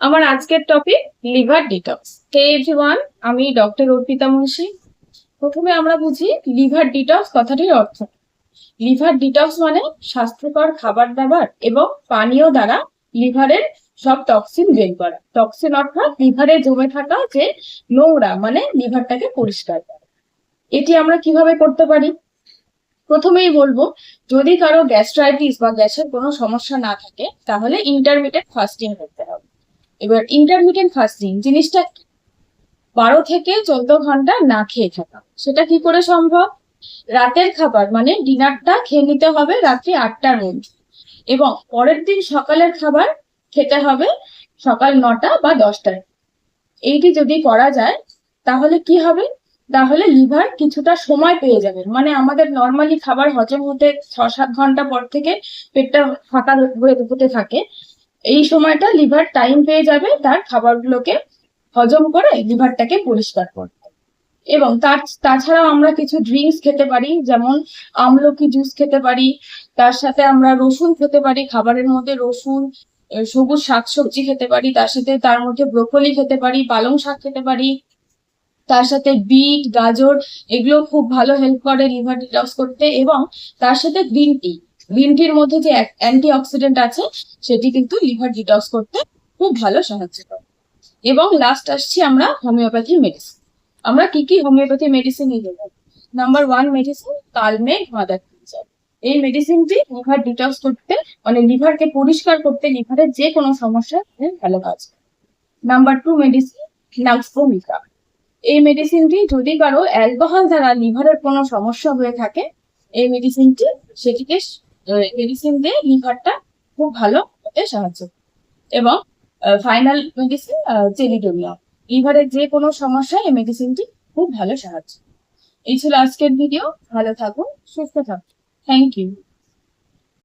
আমার আজকের topic liver detox. Hey everyone, আমি ডক্টর অর্পিতা মুন্সি। প্রথমে আমরা বুঝি লিভার ডিটক্স কথাটির অর্থ। লিভার ডিটক্স মানে স্বাস্থ্যকর খাবার দাবার এবং পানীয় দ্বারা লিভারের সব টক্সিন বের করা। টক্সিন অর্থাৎ লিভারে জমে থাকা যে নোংরা, মানে লিভারটাকে পরিষ্কার করা। এটি আমরা কিভাবে করতে পারি? প্রথমেই বলবো, যদি কারো গ্যাস্ট্রাইটিস বা গ্যাসের কোনো সমস্যা না থাকে তাহলে ইন্টারমিটেন্ট ফাস্টিং করতে হবে। এবার ইন্টারমিটেন্ট ফাস্টিং জিনিসটা 12 থেকে 14 ঘন্টা না খেয়ে থাকা। সেটা কি করে সম্ভব? রাতের খাবার মানে ডিনারটা খেয়ে নিতে হবে রাত্রি 8টার মধ্যে, এবং পরের দিন সকালের খাবার খেতে হবে সকাল 9টা বা 10টায়। এইটি যদি করা যায় তাহলে কি হবে? তাহলে লিভার কিছুটা সময় পেয়ে যাবে। মানে আমাদের নর্মালি খাবার হজম হতে 6-7 ঘন্টা পর থেকে পেটটা ফাঁকা হতে থাকে। এই সময়টা লিভার টাইম পেয়ে যাবে তার খাবারগুলোকে হজম করে লিভারটাকে পরিষ্কার করতে। এবং তাছাড়াও আমরা কিছু ড্রিঙ্কস খেতে পারি, যেমন আমলকি জুস খেতে পারি। তার সাথে আমরা রসুন খেতে পারি, খাবারের মধ্যে রসুন, সবুজ শাকসবজি খেতে পারি, তার সাথে তার মধ্যে ব্রোকলি খেতে পারি, পালং শাক খেতে পারি। তার সাথে বিট, গাজর, এগুলো খুব ভালো হেল্প করে লিভার ডিটক্স করতে। এবং তার সাথে গ্রিন টির মধ্যে যে অ্যান্টি অক্সিডেন্ট আছে সেটি কিন্তু লিভার ডিটক্স করতে খুব ভালো সাহায্য করে। এবং লাস্ট আসছি আমরা হোমিওপ্যাথি মেডিসিন। আমরা কি কি হোমিওপ্যাথি মেডিসিন নিতে পারি? Number 1 medicine Kalmegh mother tincture. এই মেডিসিনটি লিভার ডিটক্স করতে, মানে লিভারকে পরিষ্কার করতে, লিভারের যে কোনো সমস্যা ভালো কাজ করে। Number 2 medicine nux vomica. এই মেডিসিনটি যদি কারো অ্যালকোহল দ্বারা লিভারের কোনো সমস্যা হয়ে থাকে, এই সেটিকে মেডিসিন দিয়ে লিভারটা খুব ভালো হতে সাহায্য করে। এবং ফাইনাল মেডিসিন চেলিডোনিয়াম। লিভারের যে কোনো সমস্যায় এই মেডিসিনটি খুব ভালো সাহায্য। এই ছিল আজকের ভিডিও। ভালো থাকুন, সুস্থ থাকুন। Thank you.